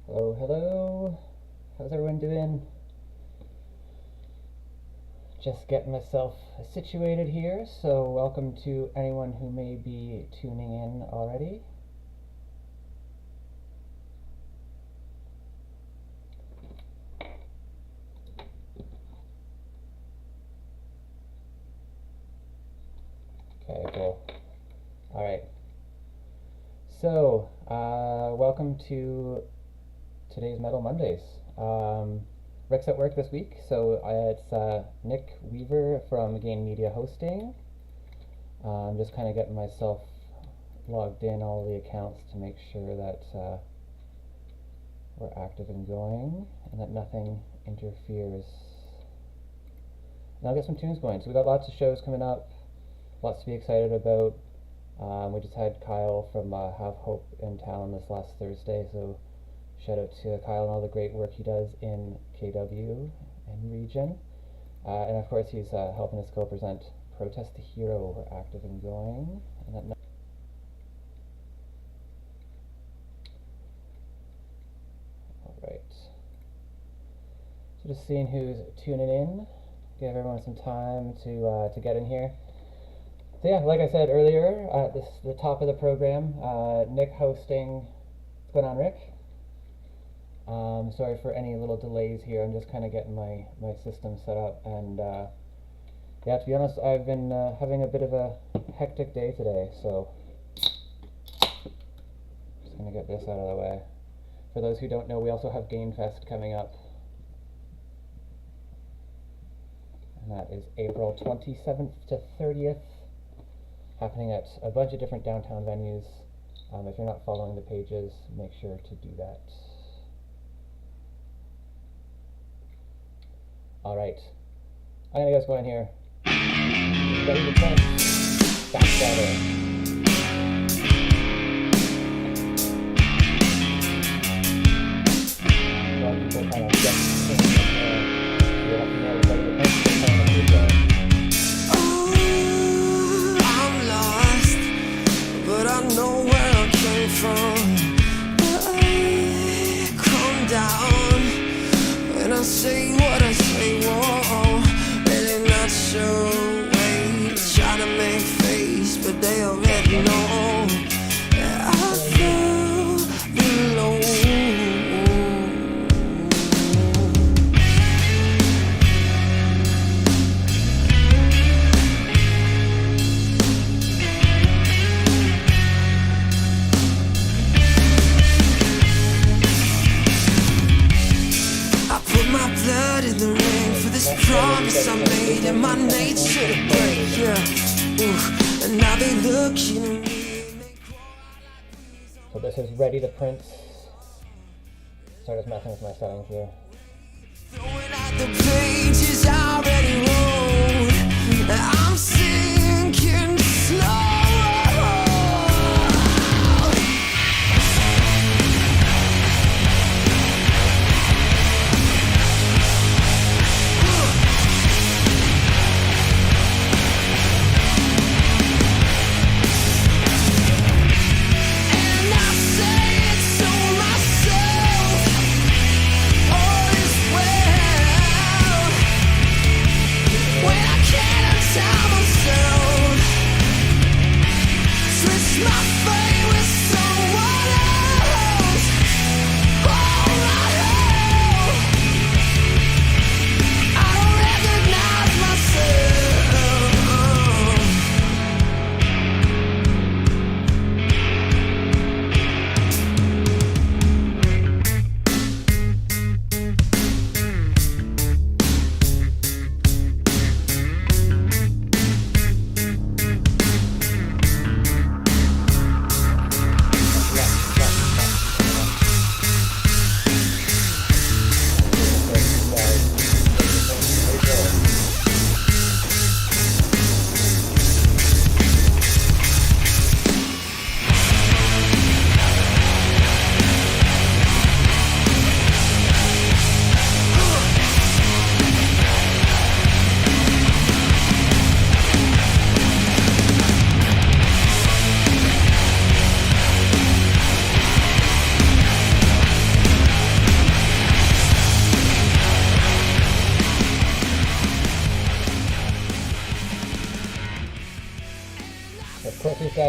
Hello, hello. How's everyone doing? Just getting myself situated here, so welcome to anyone who may be tuning in already. Okay, cool. Alright. So, welcome to today's Metal Mondays. Rick's at work this week, so it's Nick Weaver from Gain Media Hosting. I'm just kind of getting myself logged in all the accounts to make sure that we're active and going and that nothing interferes. And I'll get some tunes going. So we've got lots of shows coming up, lots to be excited about. We just had Kyle from Have Hope in town this last Thursday, so shout out to Kyle and all the great work he does in KW and region. And of course he's helping us co-present Protest the Hero. We're active and going. And that Alright. So just seeing who's tuning in. Give everyone some time to get in here. So yeah, like I said earlier, this is the top of the program. Nick hosting. What's going on, Rick? Sorry for any little delays here. I'm just kind of getting my system set up, and yeah, to be honest, I've been having a bit of a hectic day today, so just gonna get this out of the way. For those who don't know, we also have GainFest coming up, and that is April 27th to 30th, happening at a bunch of different downtown venues. If you're not following the pages, make sure to do that. Alright, I'm gonna get us going here. Ready to play? Backscatter. A lot of people kind of get things in there. You have to know ready to play, kind of good going. Oh, I'm lost, but I know where I came from. But I calm down when I say what I say. Whoa, really not sure way to try to make face, but they already know that I feel below. I put my blood in the ring for this promise I made, and my nature to break, yeah. Ooh, and now they look at me. So this is Ready to Print. Sorry, just messing with my settings here. Throwing out the pages I already wrote. I'm sinking slow. And I say it to myself, all is well.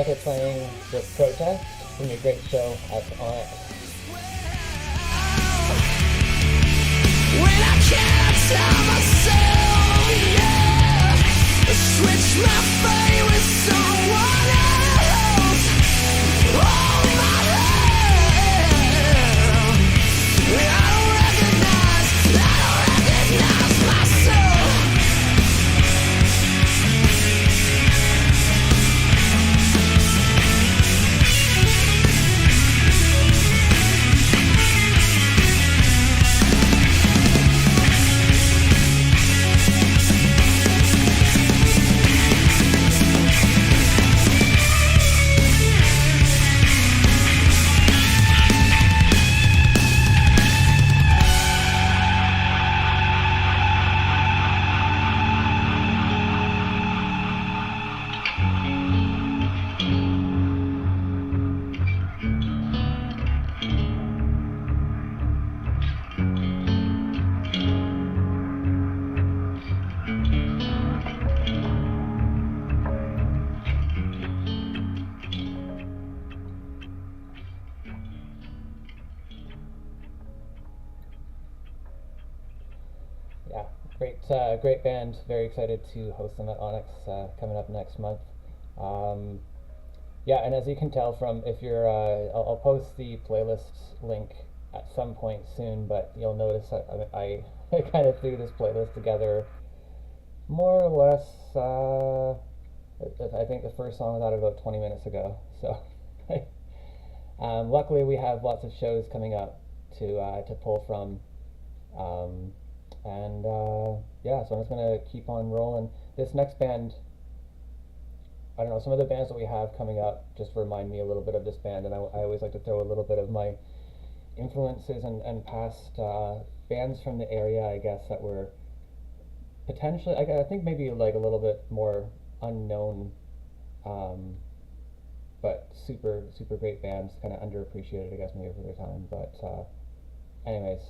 guys are playing with Protest from your great show at Onyx. When I can't tell myself, yeah, switch my fate with someone else. Oh my hell, I don't recognize myself. Great band. Very excited to host them at Onyx coming up next month. Yeah, and as you can tell from, if you're, I'll post the playlist link at some point soon, but you'll notice that I kind of threw this playlist together more or less, I think the first song was out about 20 minutes ago, so luckily we have lots of shows coming up to pull from. Yeah, so I'm just gonna keep on rolling. This next band, I don't know, some of the bands that we have coming up just remind me a little bit of this band, and I always like to throw a little bit of my influences and past bands from the area, I guess, that were potentially, I think maybe like a little bit more unknown, but super great bands, kind of underappreciated, I guess, maybe over their time. But anyways,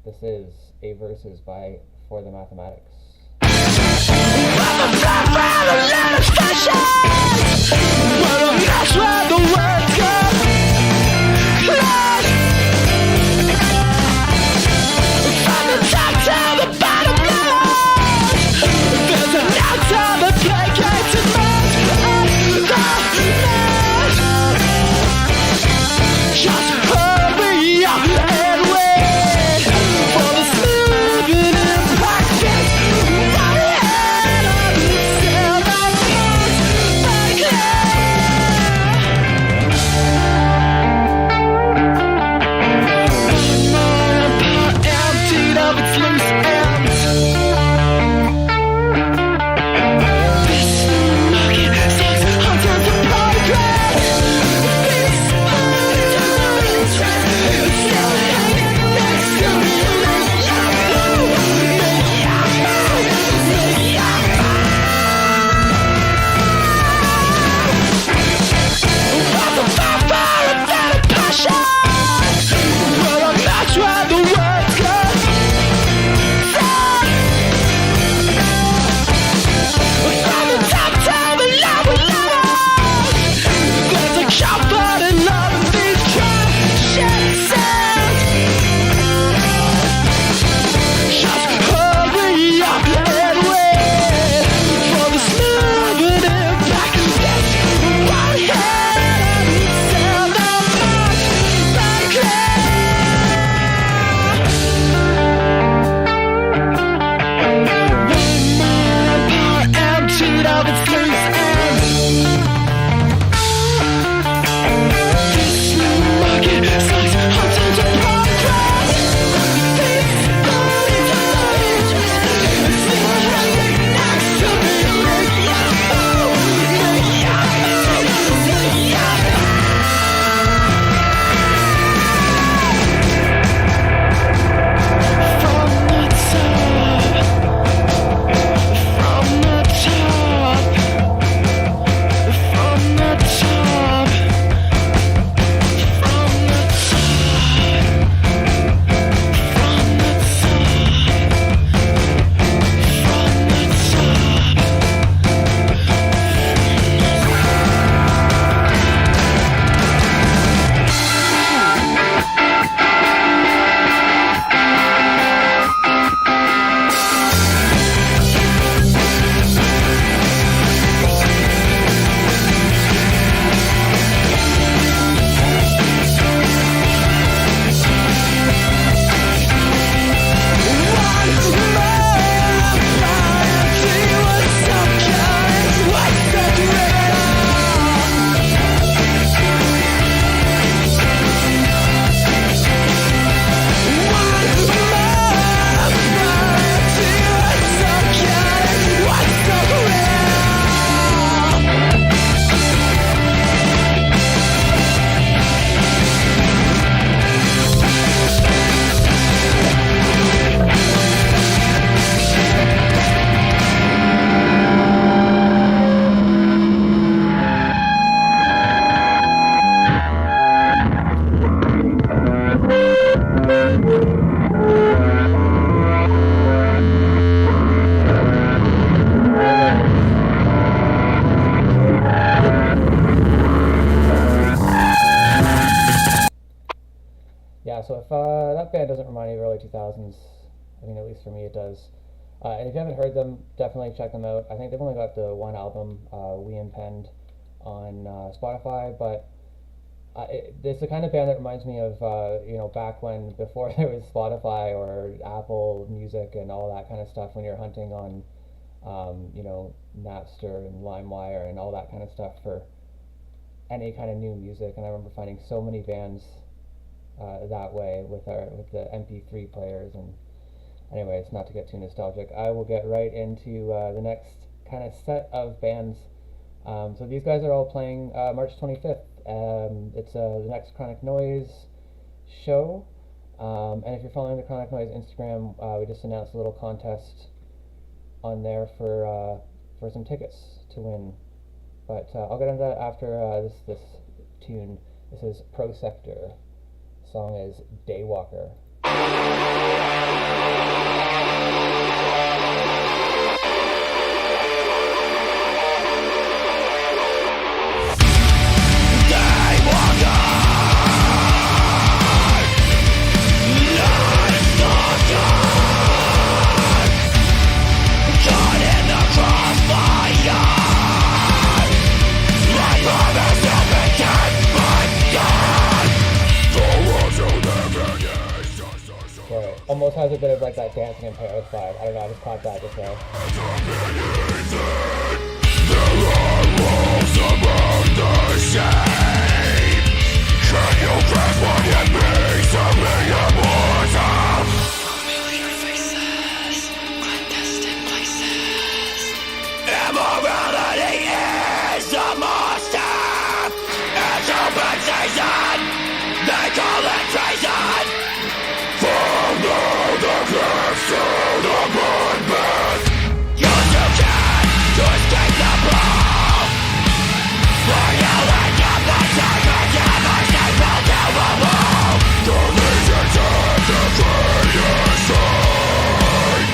this is A Verses by For the Mathematics. yeah, so if that band doesn't remind you of early 2000s, I mean, at least for me it does. And if you haven't heard them, definitely check them out. I think they've only got the one album, We Impend, on Spotify, but it's the kind of band that reminds me of, back when, before there was Spotify or Apple Music and all that kind of stuff, when you're hunting on, Napster and LimeWire and all that kind of stuff for any kind of new music. And I remember finding so many bands that way with the MP3 players. And anyways, not to get too nostalgic, I will get right into the next kind of set of bands. So these guys are all playing March 25th. It's the next Chronic Noise show. And if you're following the Chronic Noise Instagram, we just announced a little contest on there for some tickets to win. But I'll get into that after this tune. This is Pro Sector. The song is Daywalker. Almost has a bit of like that Dancing in Paris vibe. I don't know, I just caught that just now. Familiar faces, clandestine places. Immorality is a monster. It's open season. They call it treason. Follow the cliffs to the bloodbath. Use your can to escape the brawl. For you and your bloodshot never stable to a wall. The legions of the greatest sight.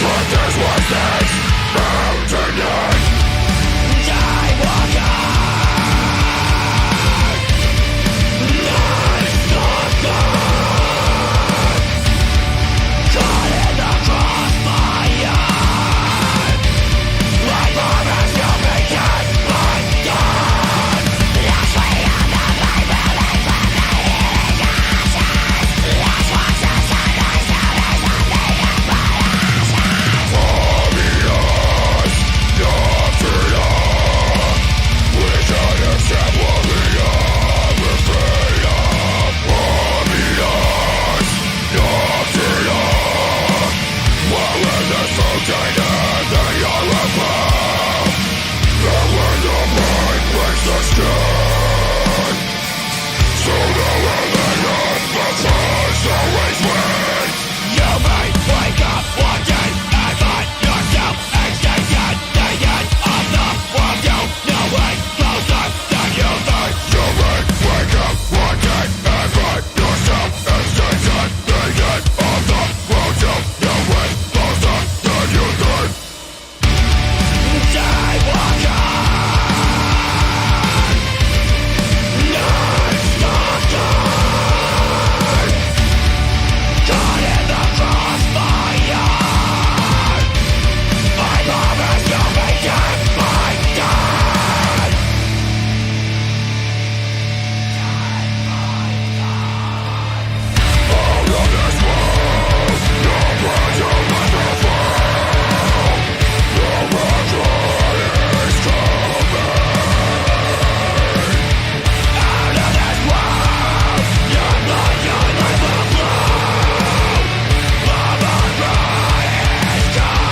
But there's one thing's bound tonight. Daywalker. Night stalker. Caught in the crossfire. Like promise you began my God. Last way on the Bible is when the healing ashes. Last one's the sunrise, now there's nothing in my ashes. Obvious, nothing on. Wish I have said what we are afraid of. Obvious, nothing on. While in this fountain and they are above. And when the mind breaks the skin, so the living of the first always win. You may wake up one day and find yourself extinction. The end of the world, you know it closer than you think. You may wake up one day and find yourself extinction. The end of the world, you know it closer than you think. Daywalker. Night stalker. Caught in the crossfire. I promise you'll be dead by God. All of this world, your breath will never fall. The rapture is coming. Out of this world, your blood will never flow. The rapture is coming.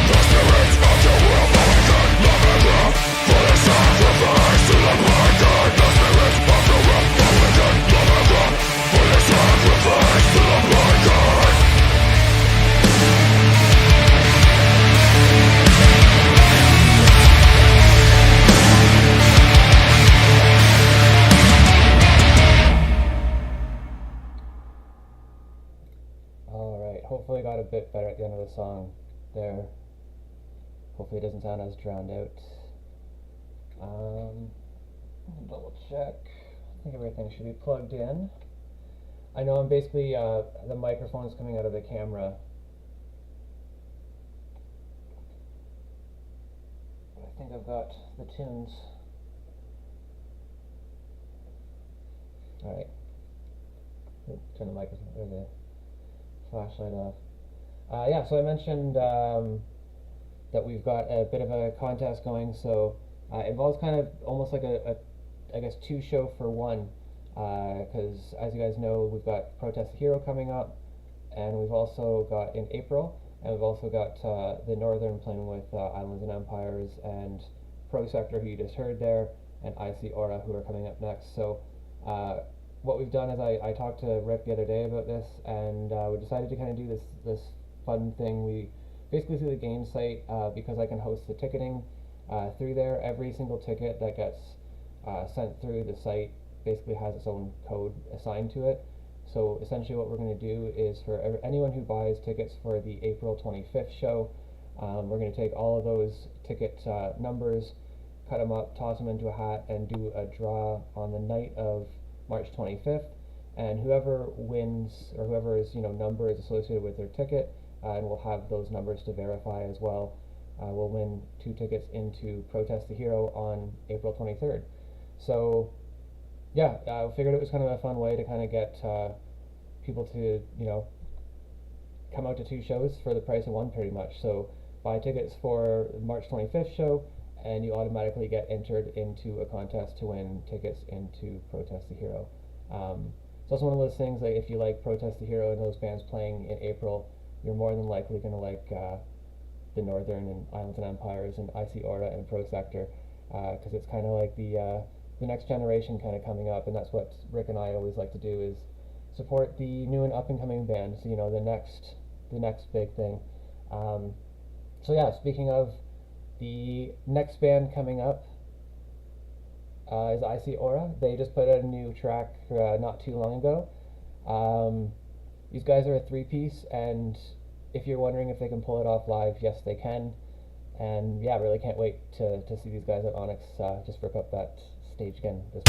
The spirits of the world awaken, love and wrath, for the sacrifice to the blind God. The spirits of the world awaken, love and wrath, for the sacrifice to the blind God. Alright, hopefully got a bit better at the end of the song there. Hopefully it doesn't sound as drowned out. Double check. I think everything should be plugged in. I know I'm basically, the microphone is coming out of the camera. I think I've got the tunes. Alright. Turn the microphone, or the flashlight off. Yeah, so I mentioned that we've got a bit of a contest going, so it involves kind of almost like a I guess, two show for one, because as you guys know, we've got Protest the Hero coming up, and we've also got in April, and we've also got the Northern playing with Islands and Empires and Pro Sector, who you just heard there, and IC Aura, who are coming up next. So what we've done is I talked to Rick the other day about this, and we decided to kind of do this fun thing. We basically through the game site, because I can host the ticketing through there, every single ticket that gets sent through the site basically has its own code assigned to it. So essentially what we're going to do is for anyone who buys tickets for the April 25th show, we're going to take all of those ticket numbers, cut them up, toss them into a hat, and do a draw on the night of March 25th. And whoever wins, or whoever's number is associated with their ticket, and we'll have those numbers to verify as well, will win 2 tickets into Protest the Hero on April 23rd. So yeah, I figured it was kind of a fun way to kind of get people to come out to 2 shows for the price of 1 pretty much. So buy tickets for March 25th show, and you automatically get entered into a contest to win tickets into Protest the Hero. It's also one of those things, like if you like Protest the Hero and those bands playing in April, you're more than likely going to like the Northern and Islands and Empires and IC Aura and Pro Sector, because it's kind of like the next generation kind of coming up, and that's what Rick and I always like to do, is support the new and up and coming bands, the next big thing. So yeah, speaking of the next band coming up, is IC Aura. They just put out a new track not too long ago. These guys are a 3-piece, and if you're wondering if they can pull it off live, yes they can. And yeah, really can't wait to see these guys at Onyx. Just rip up that stage again this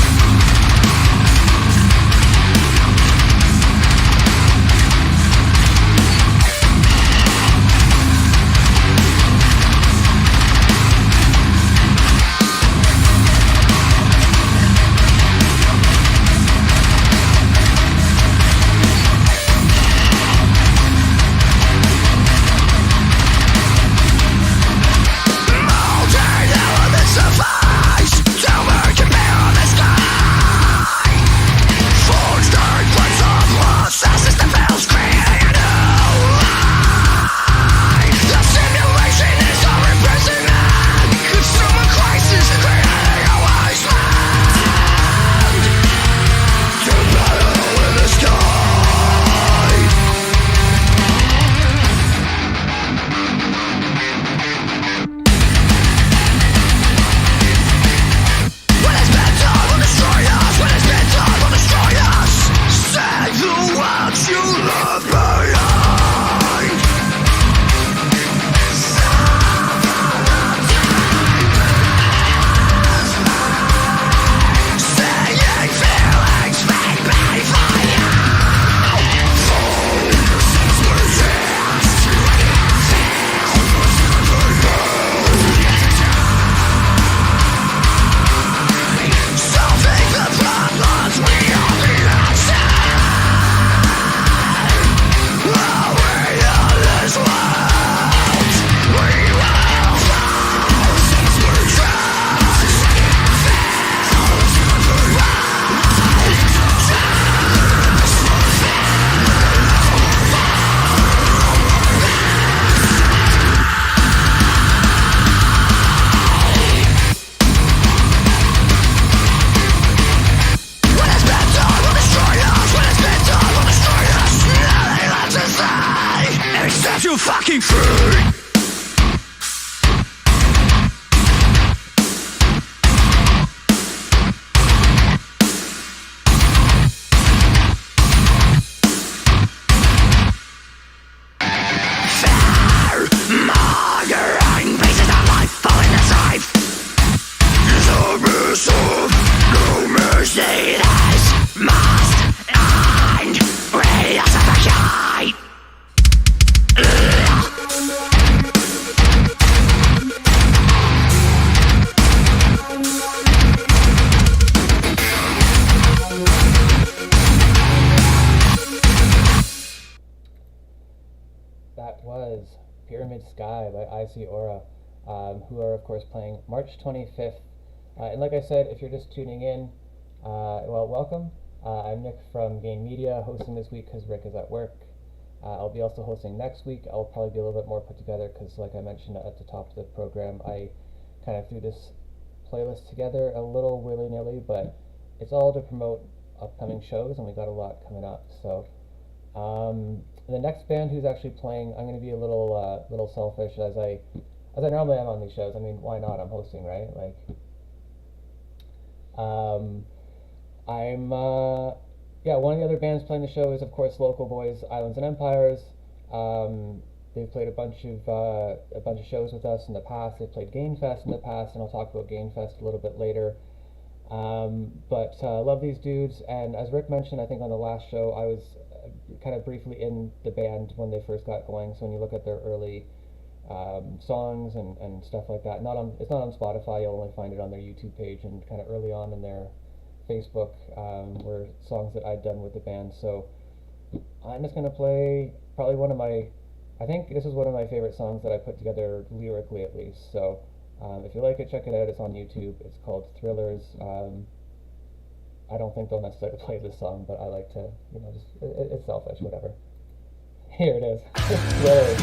Molten elements of ice, to work and bear on the sky. That was Pyramid Sky by Icy Aura, who are, of course, playing March 25th. And like I said, if you're just tuning in, well, welcome. I'm Nick from Gain Media, hosting this week because Rick is at work. I'll be also hosting next week. I'll probably be a little bit more put together because, like I mentioned at the top of the program, I kind of threw this playlist together a little willy-nilly, but it's all to promote upcoming shows, and we got a lot coming up. So the next band who's actually playing, I'm going to be a little selfish as I normally am on these shows. I mean, why not? I'm hosting, right? Like, one of the other bands playing the show is, of course, local boys, Islands and Empires. They've played a bunch of shows with us in the past. They've played Gainfest in the past, and I'll talk about Gainfest a little bit later. But love these dudes, and as Rick mentioned, I think on the last show, I was kind of briefly in the band when they first got going. So when you look at their early songs and stuff like that, it's not on Spotify. You'll only find it on their YouTube page, and kind of early on in their Facebook were songs that I'd done with the band. So I'm just gonna play probably I think this is one of my favorite songs that I put together lyrically, at least. So if you like it, check it out. It's on YouTube. It's called Thrillers. I don't think they'll necessarily play this song, but I like to, it's selfish, whatever. Here it is. Thrillers.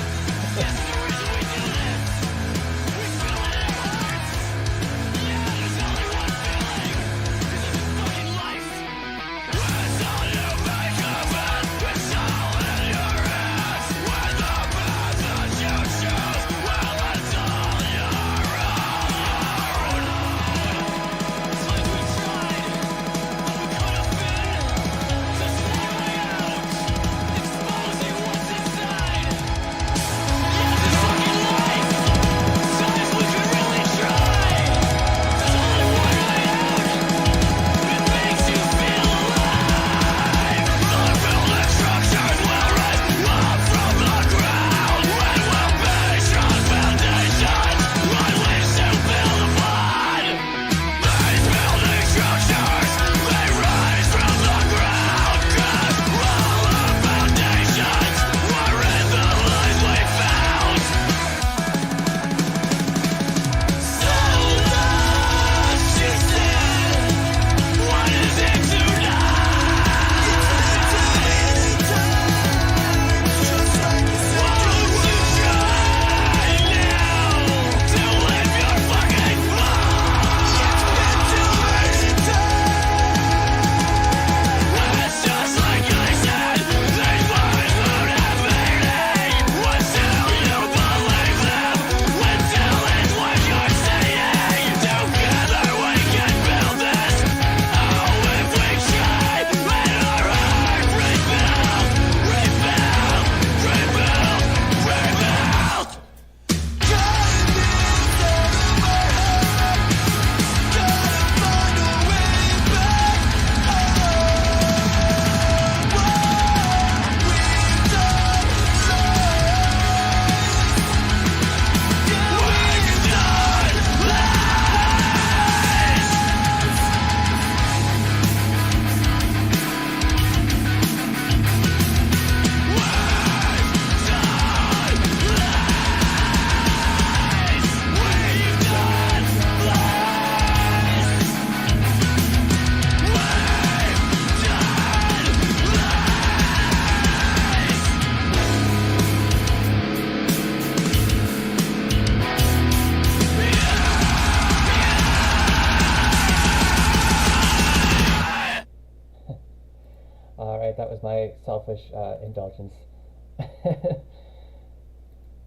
That was my selfish indulgence.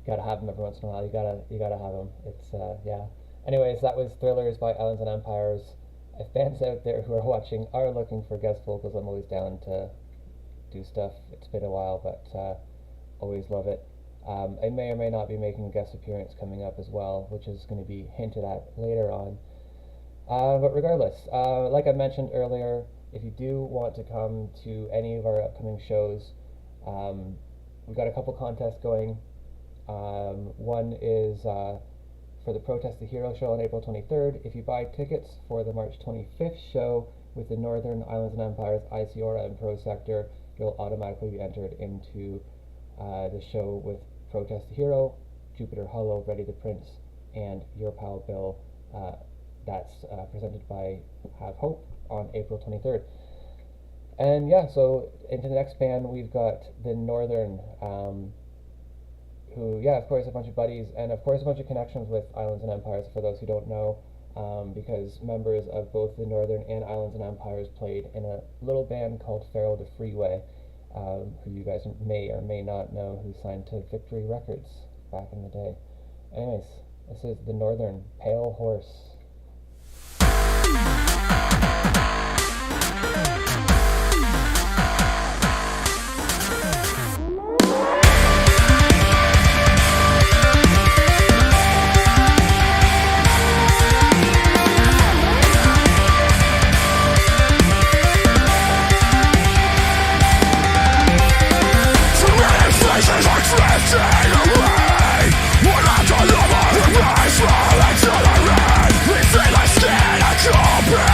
Gotta have them every once in a while. You gotta have them. It's yeah. Anyways, that was Thrillers by Islands and Empires. If fans out there who are watching are looking for guest vocals, I'm always down to do stuff. It's been a while, but always love it. I may or may not be making a guest appearance coming up as well, which is going to be hinted at later on. But regardless, like I mentioned earlier, if you do want to come to any of our upcoming shows, we've got a couple contests going. One is for the Protest the Hero show on April 23rd. If you buy tickets for the March 25th show with the Northern Islands and Empires ICORA and Pro Sector, you'll automatically be entered into the show with Protest the Hero, Jupiter Hollow, Ready the Prince, and Your Pal Bill. That's presented by Have Hope on April 23rd. And yeah, so into the next band, we've got the Northern, who, yeah, of course, a bunch of buddies, and of course a bunch of connections with Islands and Empires, for those who don't know, because members of both the Northern and Islands and Empires played in a little band called Pharaoh the Freeway, who you guys may or may not know, who signed to Victory Records back in the day. Anyways, this is the Northern, Pale Horse. Come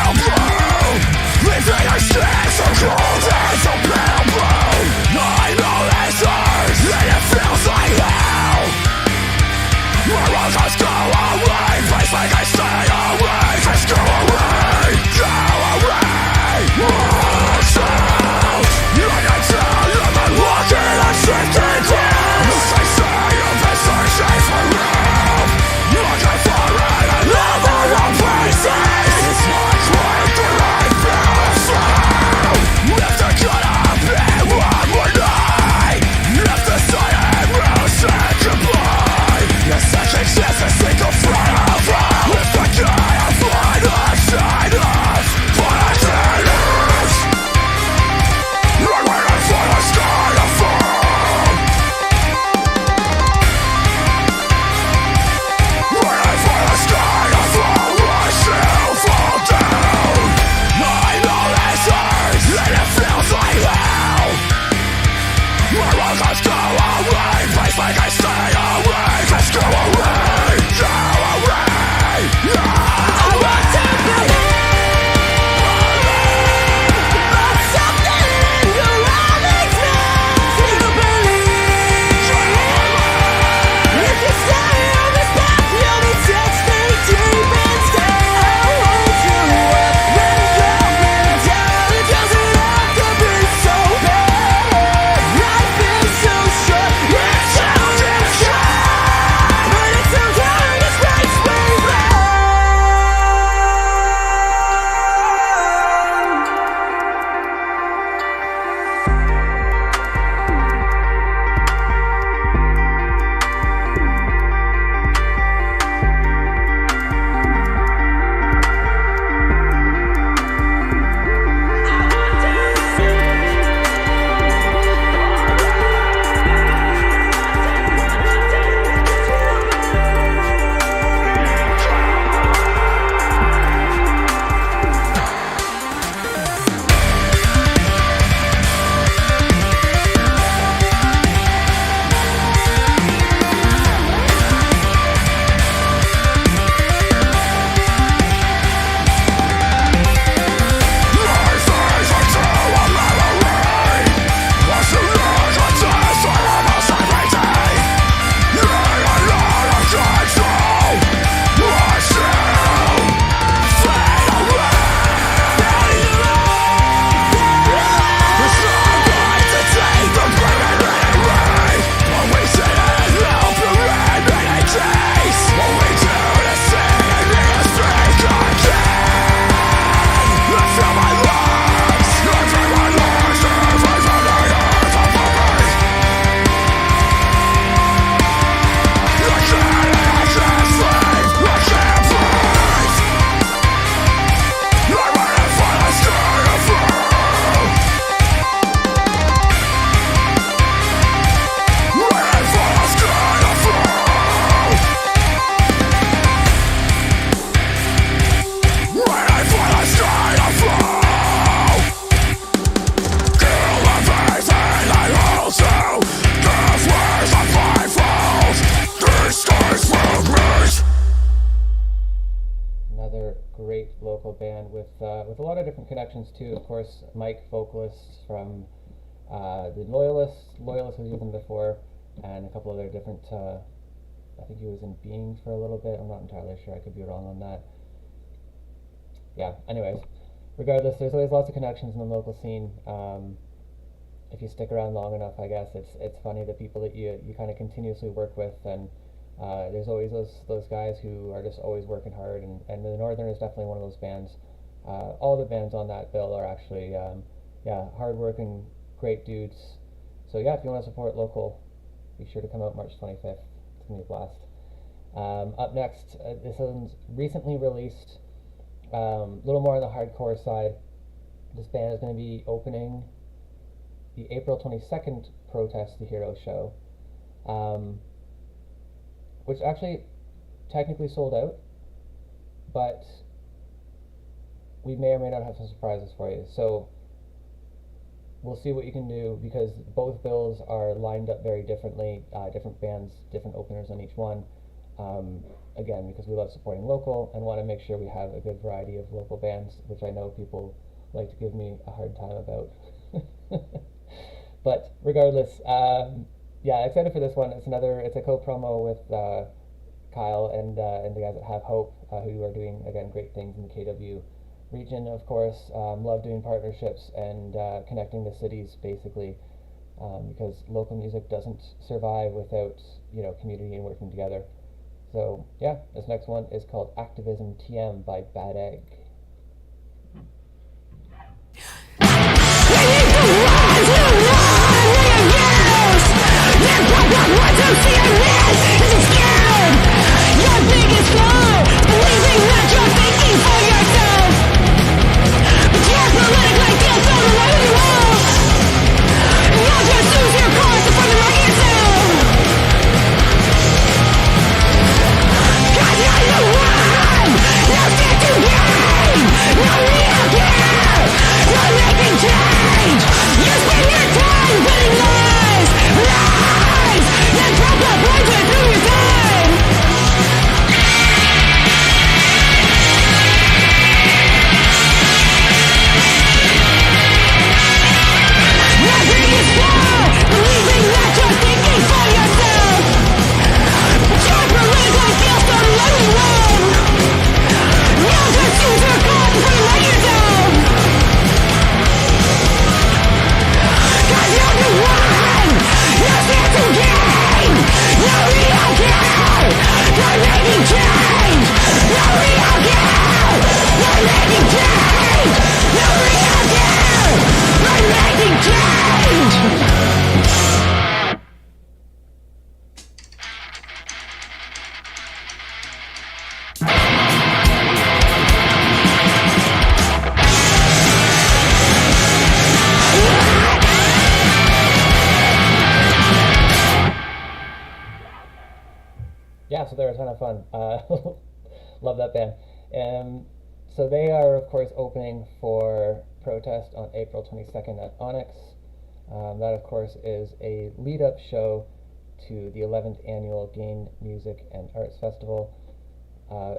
with a lot of different connections too. Of course, Mike, vocalist from the Loyalists. Loyalists was with him before, and a couple other different. I think he was in Beings for a little bit. I'm not entirely sure. I could be wrong on that. Yeah. Anyways, regardless, there's always lots of connections in the local scene. If you stick around long enough, I guess it's funny the people that you kind of continuously work with, and there's always those guys who are just always working hard, and the Northern is definitely one of those bands. All the bands on that bill are actually hard-working, great dudes. So yeah, if you want to support local, be sure to come out March 25th. It's gonna be a blast. Up next, this one's recently released, a little more on the hardcore side. This band is going to be opening the April 22nd Protest the Hero show, which actually technically sold out, but we may or may not have some surprises for you. So we'll see what you can do, because both bills are lined up very differently, different bands, different openers on each one. Again, because we love supporting local and want to make sure we have a good variety of local bands, which I know people like to give me a hard time about. But regardless, yeah, excited for this one. It's a co-promo with Kyle and the guys at Have Hope, who are doing, again, great things in the KW region, of course. Love doing partnerships and connecting the cities, basically, because local music doesn't survive without, community and working together. So yeah, this next one is called Activism TM by Bad Egg. Yeah, so they're a ton of fun. Love that band. So they are, of course, opening for Protest on April 22nd at Onyx. That, of course, is a lead-up show to the 11th annual Gain Music and Arts Festival.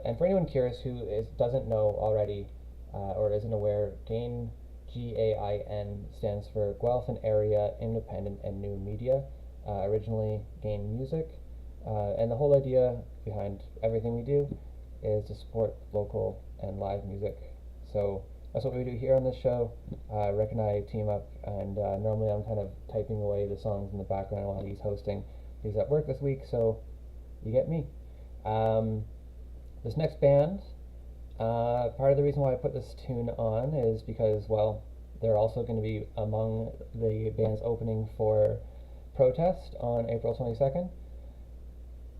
And for anyone curious who doesn't know already or isn't aware, Gain, G-A-I-N, stands for Guelph Area Independent and New Media, originally Gain Music. And the whole idea behind everything we do is to support local and live music. So that's what we do here on this show. Rick and I team up, and normally I'm kind of typing away the songs in the background while he's hosting. He's at work this week, so you get me. This next band, part of the reason why I put this tune on is because, well, they're also going to be among the bands opening for Protest on April 22nd.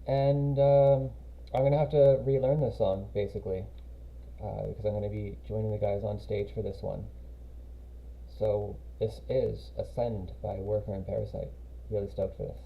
And I'm going to have to relearn this song, basically, because I'm going to be joining the guys on stage for this one. So this is Ascend by Worker and Parasite. Really stoked for this.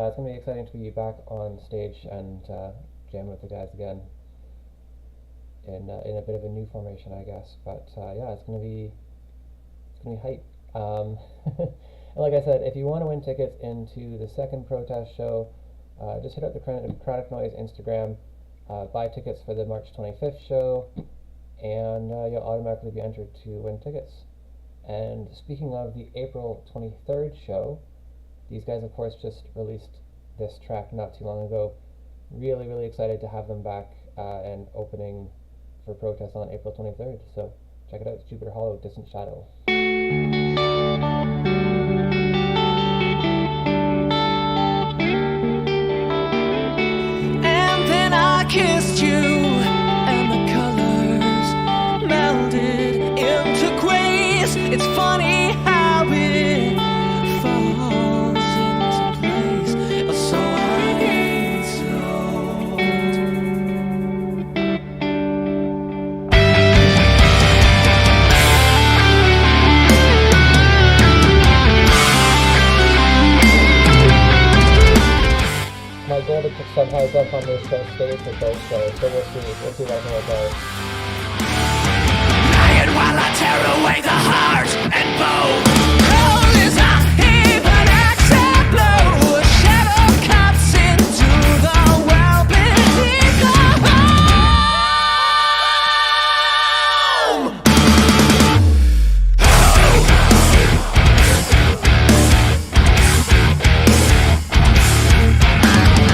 It's going to be exciting to be back on stage and jam with the guys again in a bit of a new formation, I guess. But yeah, it's gonna be hype. And like I said, if you want to win tickets into the second protest show, just hit up the Chronic Noise Instagram, buy tickets for the March 25th show, and you'll automatically be entered to win tickets. And speaking of the April 23rd show, These guys, of course, just released this track not too long ago. Really, really excited to have them back and opening for Protest on April 23rd. So check it out. It's Jupiter Hollow, Distant Shadow. And then I kissed you, and the colors melded into grace. It's funny how it falls into place. So I told. My goal to somehow jump on this stage with those shows, so we'll see what can work out. Lying while I tear away the heart and bone. Cold as a even explode. A shadow cuts into the well beneath the home.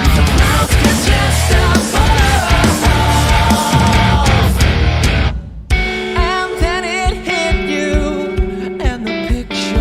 The clouds can just and then it hit you, and the picture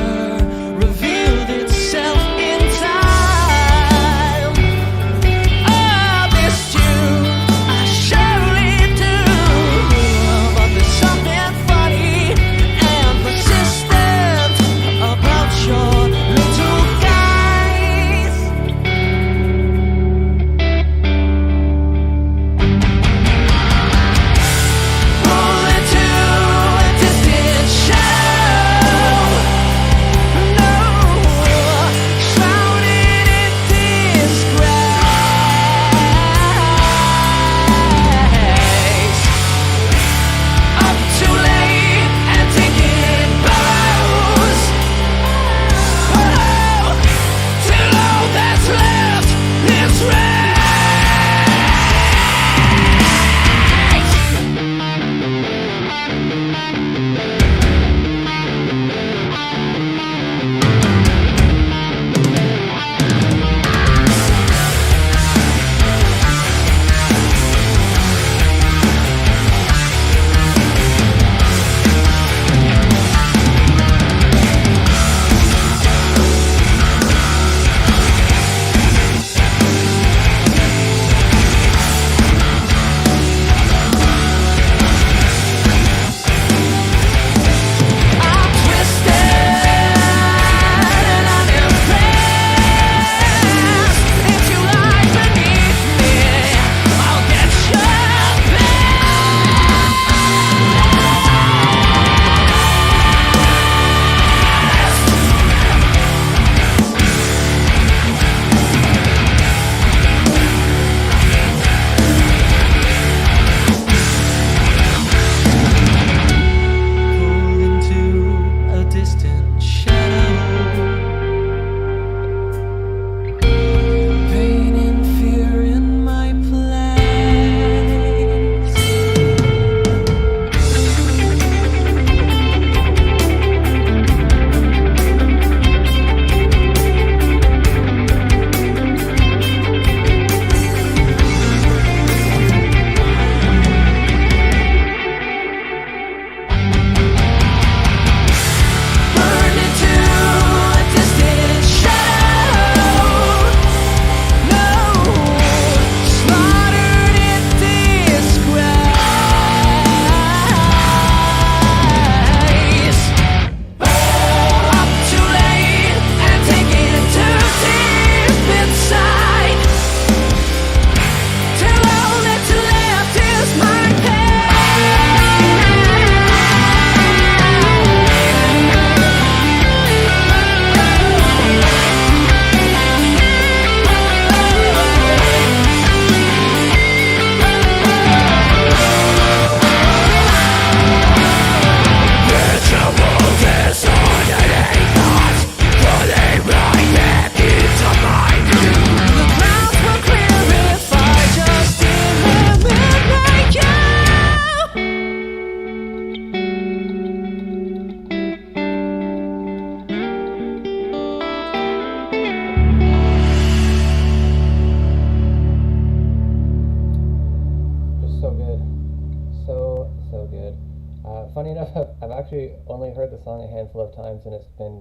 I've actually only heard the song a handful of times, and it's been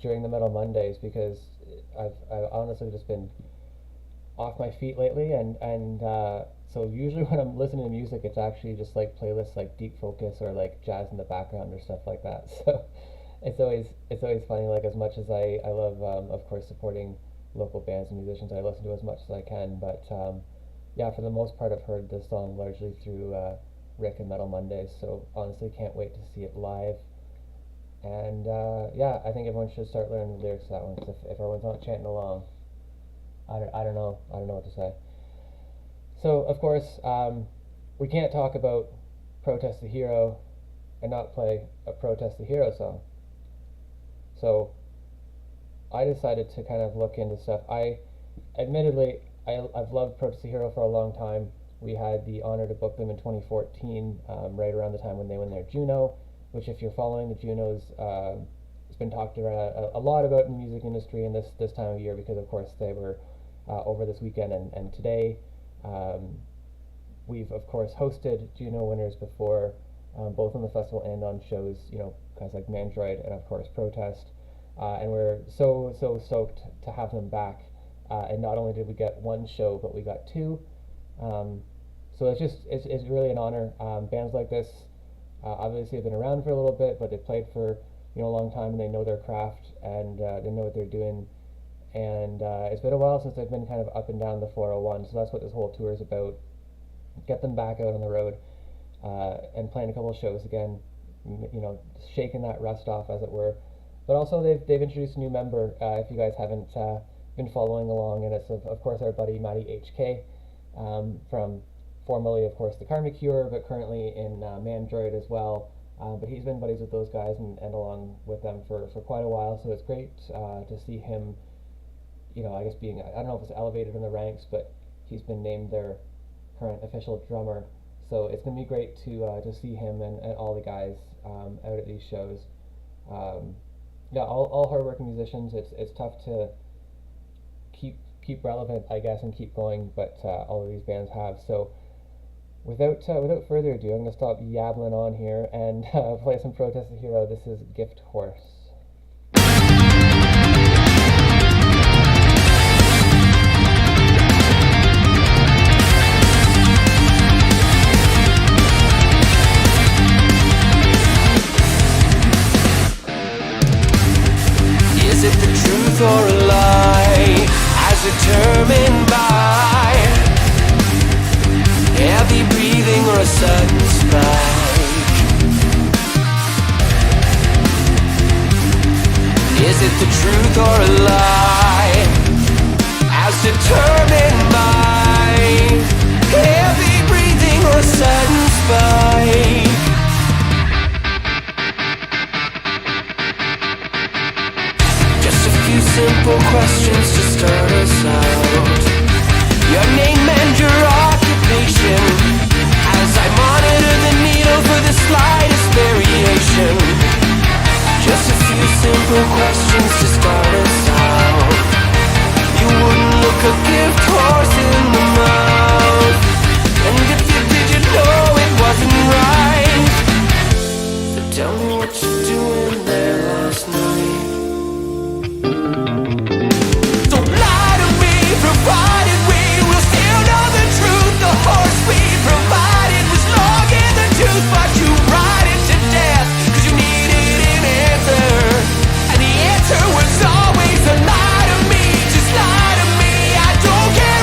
during the Metal Mondays because I've honestly just been off my feet lately, and so usually when I'm listening to music, it's actually just like playlists like Deep Focus or like jazz in the background or stuff like that. So it's always funny. Like as much as I love of course supporting local bands and musicians, I listen to as much as I can. But yeah, for the most part, I've heard this song largely through Rick and Metal Mondays. So honestly, can't wait to see it live. And yeah, I think everyone should start learning the lyrics to that one. 'Cause if everyone's not chanting along, I don't know what to say. So of course, we can't talk about Protest the Hero and not play a Protest the Hero song. So I decided to kind of look into stuff. Admittedly, I've loved Protest the Hero for a long time. We had the honor to book them in 2014, right around the time when they won their Juno, which if you're following the Junos, it's been talked around a lot about in the music industry in this time of year because of course they were over this weekend and today. We've of course hosted Juno winners before, both on the festival and on shows, guys like Mandroid and of course Protest, and we're so stoked to have them back. And not only did we get one show, but we got two. So it's really an honor. Bands like this obviously have been around for a little bit, but they've played for a long time and they know their craft and they know what they're doing. And it's been a while since they've been kind of up and down the 401, so that's what this whole tour is about. Get them back out on the road and playing a couple of shows again, shaking that rust off, as it were. But also they've introduced a new member, if you guys haven't been following along, and it's of course our buddy Matty HK, from formerly of course the Karma Cure, but currently in Mandroid as well. But he's been buddies with those guys and along with them for quite a while, so it's great to see him, I guess being, I don't know if it's elevated in the ranks, but he's been named their current official drummer. So it's going to be great to see him and all the guys out at these shows. Yeah, all hardworking musicians. It's tough to keep relevant, I guess, and keep going, but all of these bands have. So without further ado, I'm going to stop yabbling on here and play some Protest the Hero. This is Gift Horse. Is it the truth or a lie, as determined by heavy breathing or a sudden spike? Is it the truth or a lie, as determined by heavy breathing or a sudden spike? Simple questions to start us out. Your name and your occupation, as I monitor the needle for the slightest variation. Just a few simple questions to start us out. You wouldn't look a gift horse in the mouth, and if you did, you know it wasn't right. So tell me what you're doing there last night. Provided we will still know the truth, the horse we provided was long in the tooth, but you ride it to death, cause you needed an answer, and the answer was always a lie to me, just lie to me, I don't care.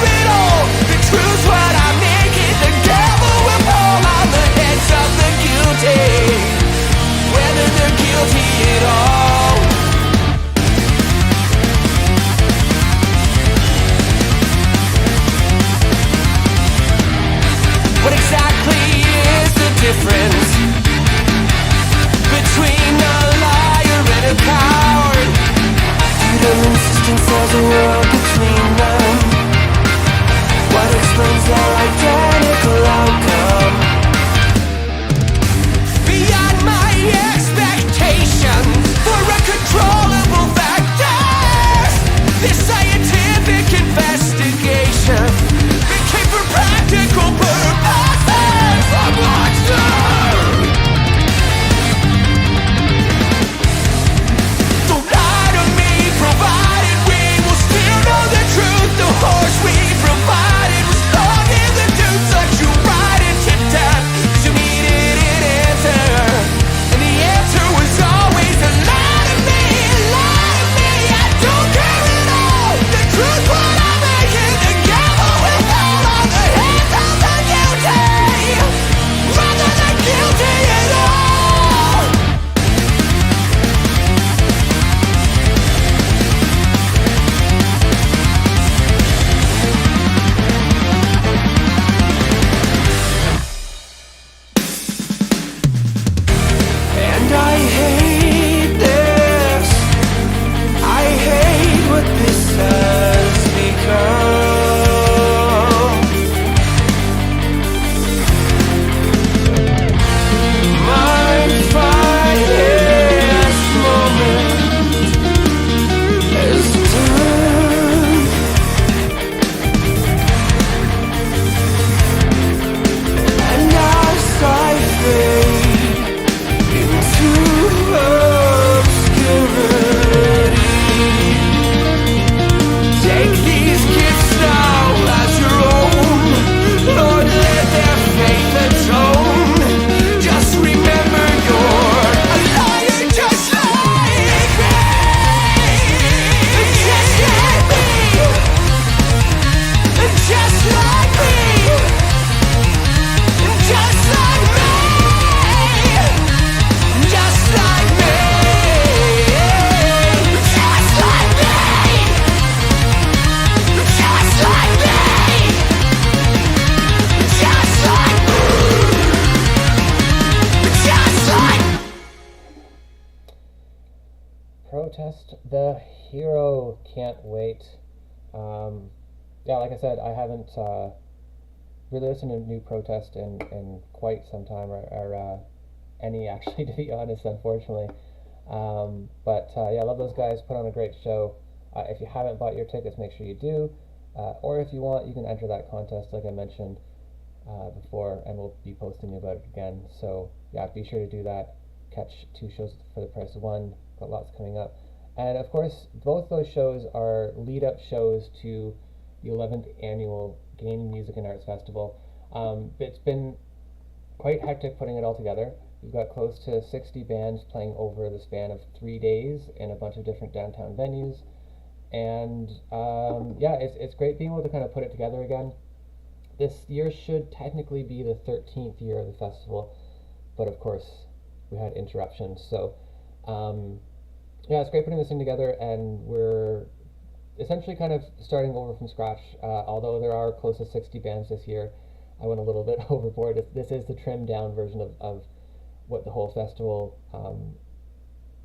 Fest, the Hero. Can't wait. Yeah, like I said, I haven't really listened to New Protest in quite some time, or any actually, to be honest, unfortunately. But yeah, I love those guys. Put on a great show. If you haven't bought your tickets, make sure you do. Or if you want, you can enter that contest, like I mentioned before, and we'll be posting about it again. So yeah, be sure to do that. Catch 2 shows for the price of 1. Got lots coming up. And of course, both those shows are lead-up shows to the 11th annual Gain Music and Arts Festival. It's been quite hectic putting it all together. We've got close to 60 bands playing over the span of 3 days in a bunch of different downtown venues. And yeah, it's great being able to kind of put it together again. This year should technically be the 13th year of the festival, but of course we had interruptions. So yeah, it's great putting this thing together, and we're essentially kind of starting over from scratch. Although there are close to 60 bands this year, I went a little bit overboard. This is the trimmed down version of what the whole festival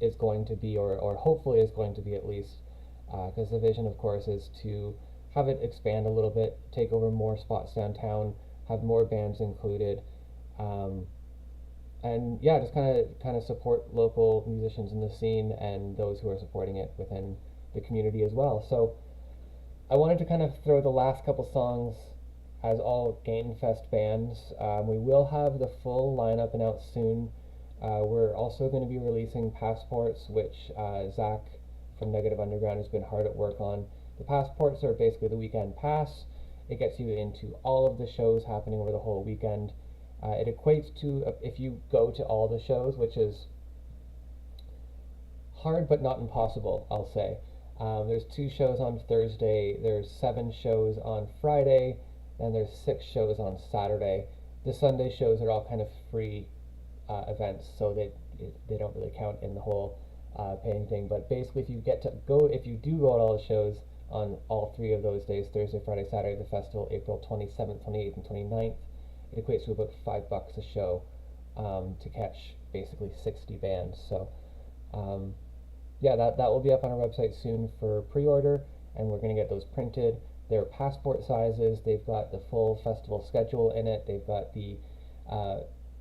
is going to be, or hopefully is going to be, at least. Because the vision, of course, is to have it expand a little bit, take over more spots downtown, have more bands included, and yeah, just kind of support local musicians in the scene and those who are supporting it within the community as well. So I wanted to kind of throw the last couple songs as all Gainfest bands. We will have the full lineup announced soon. We're also going to be releasing passports, which Zach from Negative Underground has been hard at work on. The passports are basically the weekend pass. It gets you into all of the shows happening over the whole weekend. It equates to, if you go to all the shows, which is hard but not impossible, I'll say. There's 2 shows on Thursday, there's 7 shows on Friday, and there's 6 shows on Saturday. The Sunday shows are all kind of free events, so they don't really count in the whole paying thing. But basically, if you do go to all the shows on all 3 of those days, Thursday, Friday, Saturday, the festival, April 27th, 28th, and 29th, it equates to about $5 a show to catch basically 60 bands. So yeah, that will be up on our website soon for pre-order, and we're going to get those printed. They're passport sizes. They've got the full festival schedule in it. They've got the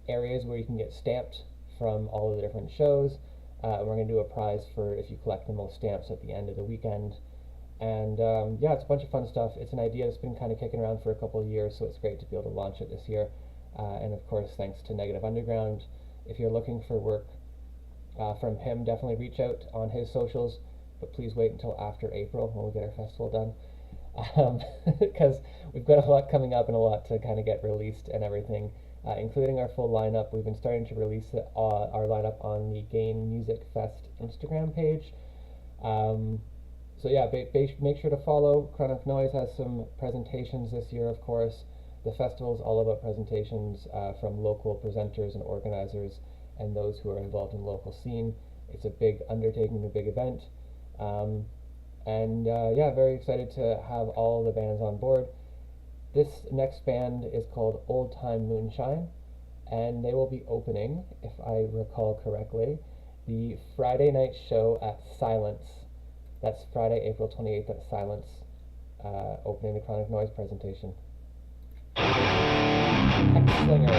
areas where you can get stamped from all of the different shows. We're going to do a prize for if you collect the most stamps at the end of the weekend. And yeah, it's a bunch of fun stuff. It's an idea that's been kind of kicking around for a couple of years, so it's great to be able to launch it this year. And of course, thanks to Negative Underground. If you're looking for work from him, definitely reach out on his socials, but please wait until after April when we get our festival done. Because we've got a lot coming up and a lot to kind of get released and everything, including our full lineup. We've been starting to release our lineup on the Gain Music Fest Instagram page. So yeah, make sure to follow. Chronic Noise has some presentations this year, of course. The festival is all about presentations from local presenters and organizers and those who are involved in the local scene. It's a big undertaking, a big event. And yeah, very excited to have all the bands on board. This next band is called Old Time Moonshine, and they will be opening, if I recall correctly, the Friday night show at Silence. That's Friday, April 28th at Silence, opening the Chronic Noise presentation. Hex Slinger.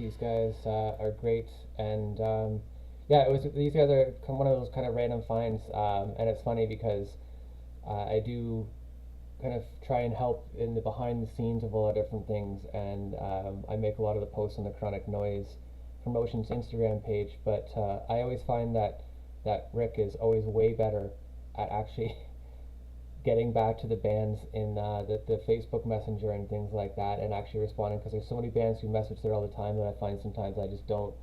These guys are great, and yeah, it was these guys are one of those kind of random finds, and it's funny because I do kind of try and help in the behind the scenes of a lot of different things, and I make a lot of the posts on the Chronic Noise Promotions Instagram page, but I always find that Rick is always way better at actually getting back to the bands in the Facebook Messenger and things like that, and actually responding, because there's so many bands who message there all the time that I find sometimes I just don't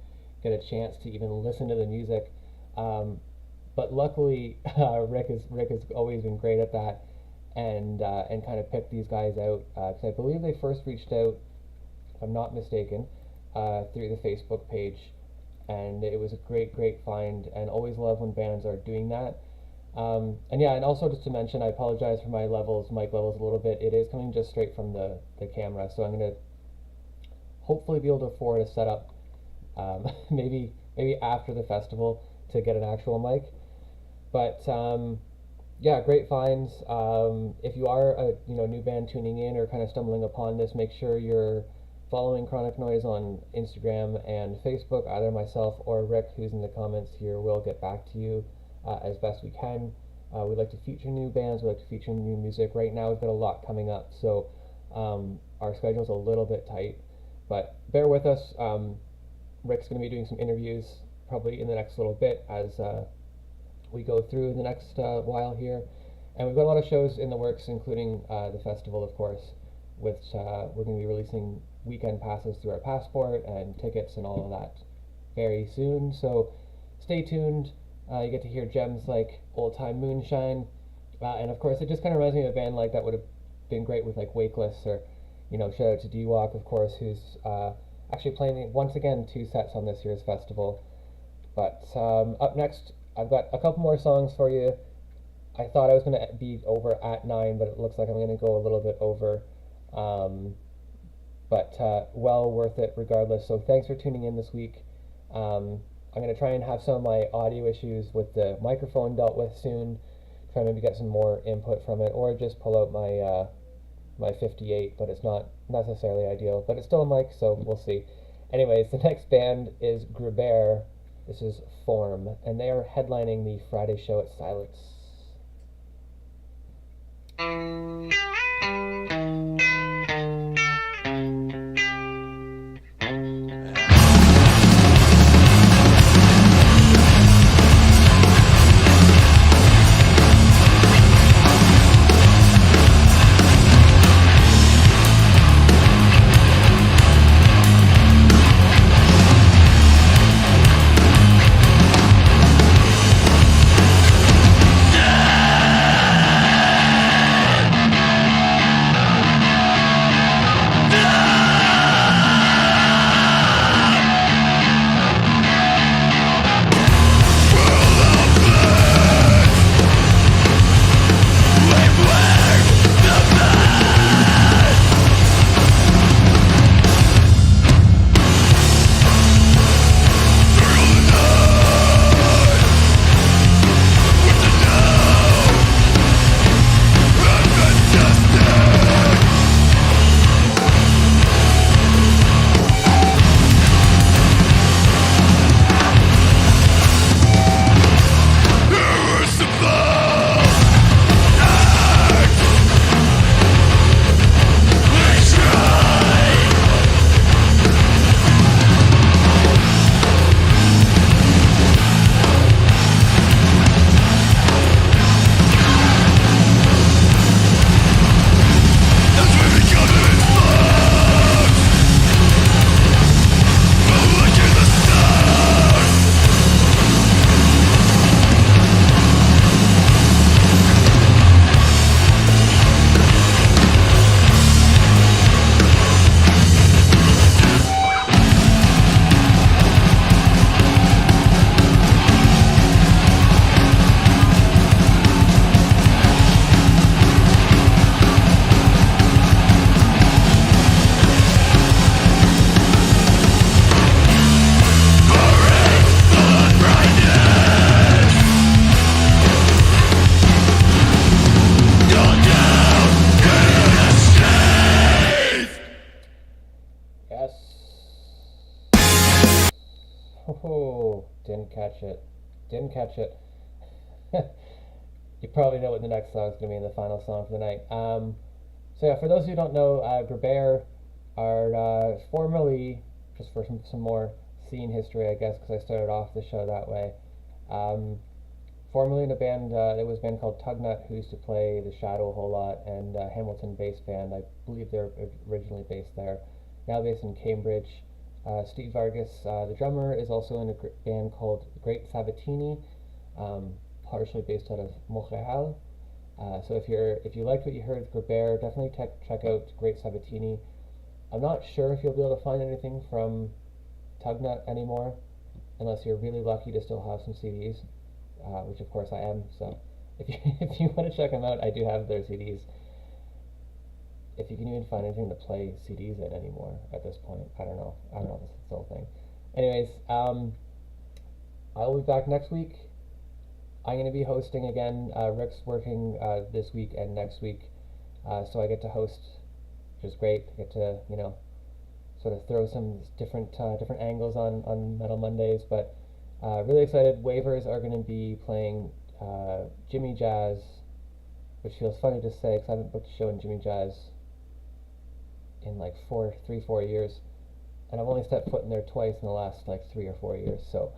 get a chance to even listen to the music. But luckily, Rick has always been great at that, and kind of picked these guys out, because I believe they first reached out, if I'm not mistaken, through the Facebook page, and it was a great find, and always love when bands are doing that. And yeah, and also just to mention, I apologize for my mic levels a little bit. It is coming just straight from the camera, so I'm going to hopefully be able to afford a setup, maybe after the festival, to get an actual mic. But yeah, great finds. If you are a new band tuning in or kind of stumbling upon this, make sure you're following Chronic Noise on Instagram and Facebook. Either myself or Rick, who's in the comments here, will get back to you as best we can. We'd like to feature new bands, we'd like to feature new music. Right now we've got a lot coming up, so our schedule's a little bit tight, but bear with us. Rick's going to be doing some interviews probably in the next little bit as we go through the next while here, and we've got a lot of shows in the works, including the festival, of course, which we're going to be releasing weekend passes through our Passport and tickets and all of that very soon, so stay tuned. You get to hear gems like Old Time Moonshine, and of course it just kind of reminds me of a band like that would have been great with like Wakeless, or shout out to D-Walk, of course, who's actually playing once again 2 sets on this year's festival. But up next, I've got a couple more songs for you. I thought I was going to be over at 9, but it looks like I'm going to go a little bit over, but well worth it regardless. So thanks for tuning in this week. I'm going to try and have some of my audio issues with the microphone dealt with soon, try and maybe get some more input from it, or just pull out my 58, but it's not necessarily ideal, but it's still a mic, so we'll see. Anyways, the next band is Grubert. This is Form, and they are headlining the Friday show at Silence. Oh, didn't catch it. Didn't catch it. You probably know what the next song is going to be in the final song for the night. So yeah, for those who don't know, Grabber are formerly, just for some more scene history, I guess, because I started off the show that way. Um, Formerly in a band, there was a band called Tugnut who used to play The Shadow a whole lot, and Hamilton Bass Band. I believe they're originally based there. Now based in Cambridge. Steve Vargas, the drummer, is also in a band called Great Sabatini, partially based out of Montreal. So if you liked what you heard with Grabber, definitely check out Great Sabatini. I'm not sure if you'll be able to find anything from Tugnut anymore, unless you're really lucky to still have some CDs, which of course I am. So if you want to check them out, I do have their CDs. If you can even find anything to play CDs in anymore at this point, I don't know. I don't know if it's still a thing. Anyways, I'll be back next week. I'm going to be hosting again. Rick's working this week and next week, so I get to host, which is great. I get to sort of throw some different angles on Metal Mondays, but really excited. Waivers are going to be playing Jimmy Jazz, which feels funny to say because I haven't booked a show in Jimmy Jazz in like 4 years, and I've only stepped foot in there twice in the last like 3 or 4 years. So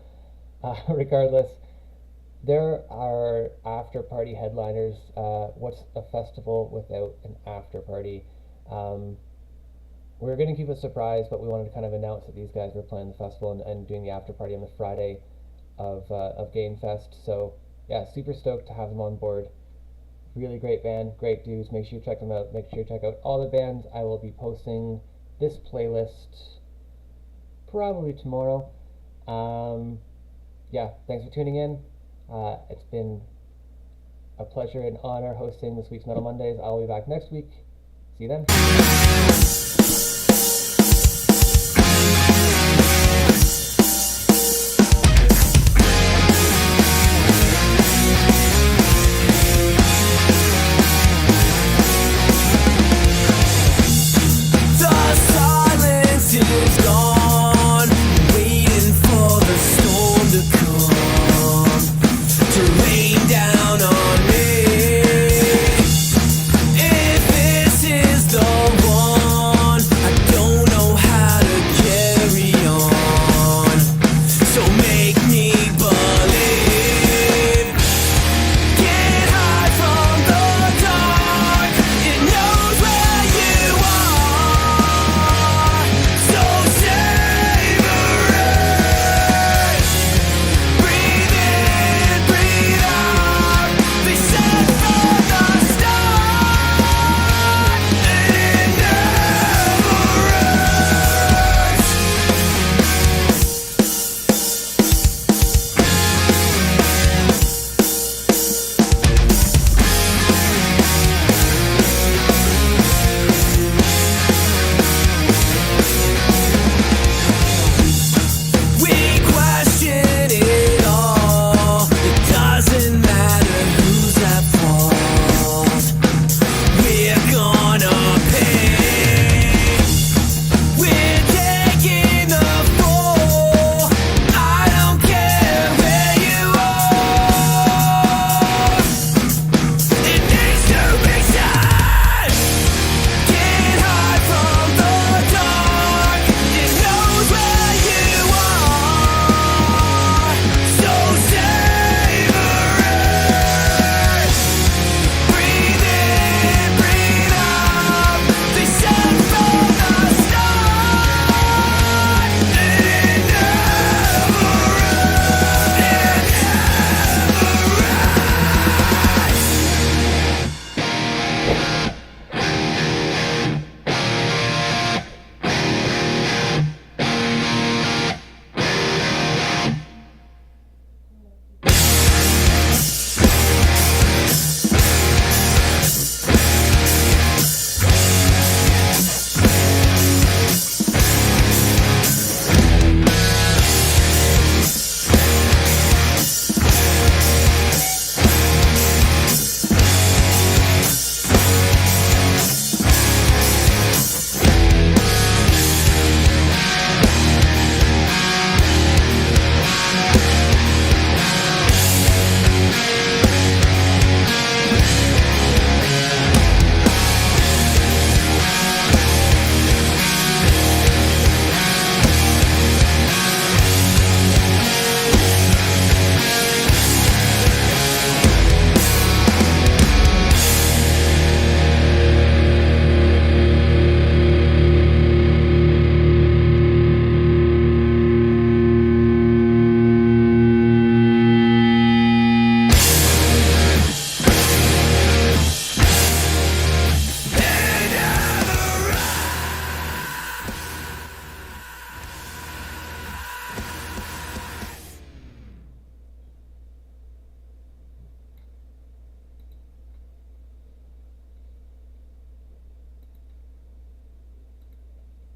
regardless, there are after party headliners. What's a festival without an after party? We're going to keep it a surprise, but we wanted to kind of announce that these guys were playing the festival and doing the after party on the Friday of Gamefest. So yeah, super stoked to have them on board. Really great band, great dudes. Make sure you check them out. Make sure you check out all the bands. I will be posting this playlist probably tomorrow. Yeah, thanks for tuning in. It's been a pleasure and honor hosting this week's Metal Mondays. I'll be back next week. See you then.